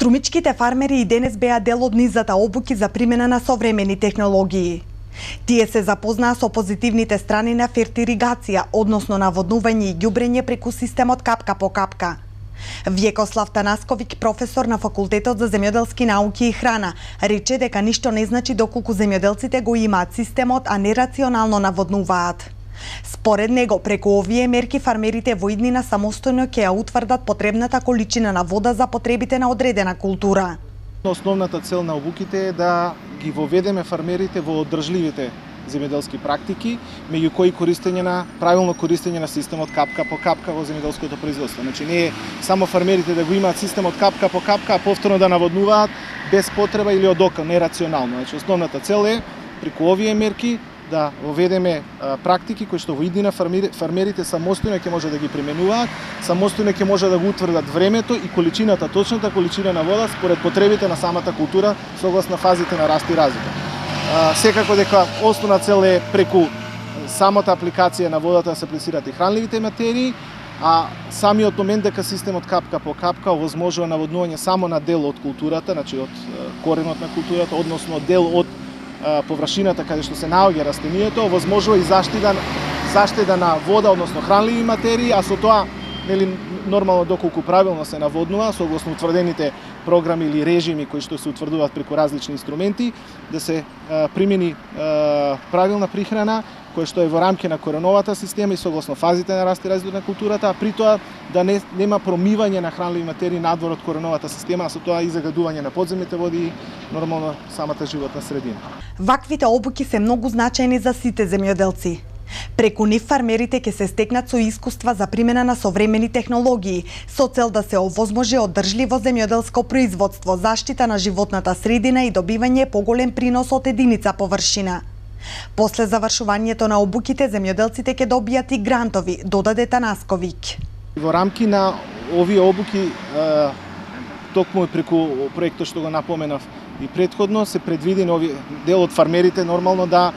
Струмичките фармери и денес беа дел од низата обуки за примена на современи технологии. Тие се запознаа со позитивните страни на фертиригација, односно наводнување и ѓубрење преку системот капка по капка. Вјекослав Танасковиќ, професор на Факултетот за земјоделски науки и храна, рече дека ништо не значи доколку земјоделците го имаат системот, а не рационално наводнуваат. Според него, преку овие мерки фармерите во иднина самостојно ќе ја утврдат потребната количина на вода за потребите на одредена култура. Основната цел на обуките е да ги воведеме фармерите во одржливите земјоделски практики, меѓу кои правилно користење на системот капка по капка во земјоделското производство. Значи не е само фармерите да го имаат системот капка по капка, а повторно да наводнуваат без потреба или од ока, нерационално. Значи основната цел е преку овие мерки да воведеме практики кои што во иднина фармерите самостојно ќе може да ги применуваат, самостојно ќе може да го утврдат времето и количината, точната количина на вода според потребите на самата култура согласно фазите на раст и развитие. Секако дека основна цел е преку самата апликација на водата да се аплицираат и хранливите материи, а самиот момент дека системот капка по капка овозможува наводнување само на дел од културата, значи од коренот на културата, односно дел од површината каде што се наоѓа растението, овозможува и заштеда на вода, односно хранливи материи, а со тоа нормално доколку правилно се наводнува, согласно утврдените програми или режими кои што се утврдуваат преку различни инструменти, да се примени правилна прихрана, која што е во рамки на кореновата система и согласно фазите на раст и развитие на културата, а при тоа да нема промивање на хранливи материи надвор од кореновата система, а со тоа и загадување на подземните води и нормално самата животна средина. Ваквите обуки се многу значајни за сите земјоделци. Преку нив фармерите ќе се стекнат со искуства за примена на современи технологии, со цел да се овозможи одржливо земјоделско производство, заштита на животната средина и добивање поголем принос од единица површина. После завршувањето на обуките, земјоделците ќе добијат и грантови, додаде Танасковиќ. Во рамки на овие обуки, токму преку проектот што го напоменав и претходно, се предвидени овие дел од фармерите нормално да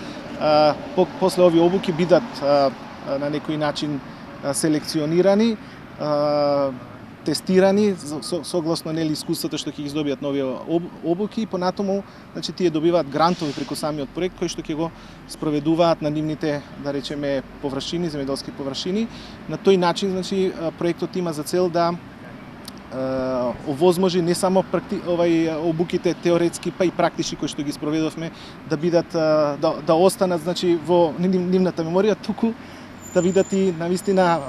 после овие обуки бидат на некој начин селекционирани, тестирани согласно искуствата што ќе ги здобијат на овие обуки и понатаму значи тие добиваат грантови преку самиот проект кој што ќе го спроведуваат на нивните, да речеме, површини, земјоделски површини. На тој начин значи проектот има за цел да овозможи не само обуките теоретски, па и практични кои што ги спроведовме да бидат да останат значи во нивната меморија, туку да бидат и навистина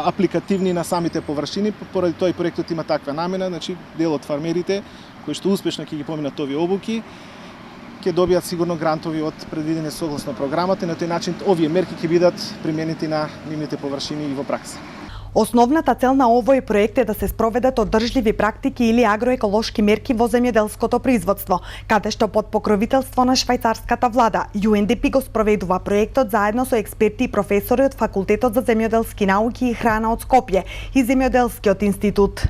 апликативни на самите површини. Поради тоа и проектот има таква намена, значи дел од фармерите кои што успешно ќе ги поминат овие обуки ќе добијат сигурно грантови од предвидени согласно програмата и на тој начин овие мерки ќе бидат применети на нивните површини и во пракса. Основната цел на овој проект е да се спроведат одржливи практики или агроеколошки мерки во земјоделското производство, каде што под покровителство на швајцарската влада, UNDP го спроведува проектот заедно со експерти и професори од Факултетот за земјоделски науки и храна од Скопје и Земјоделскиот институт.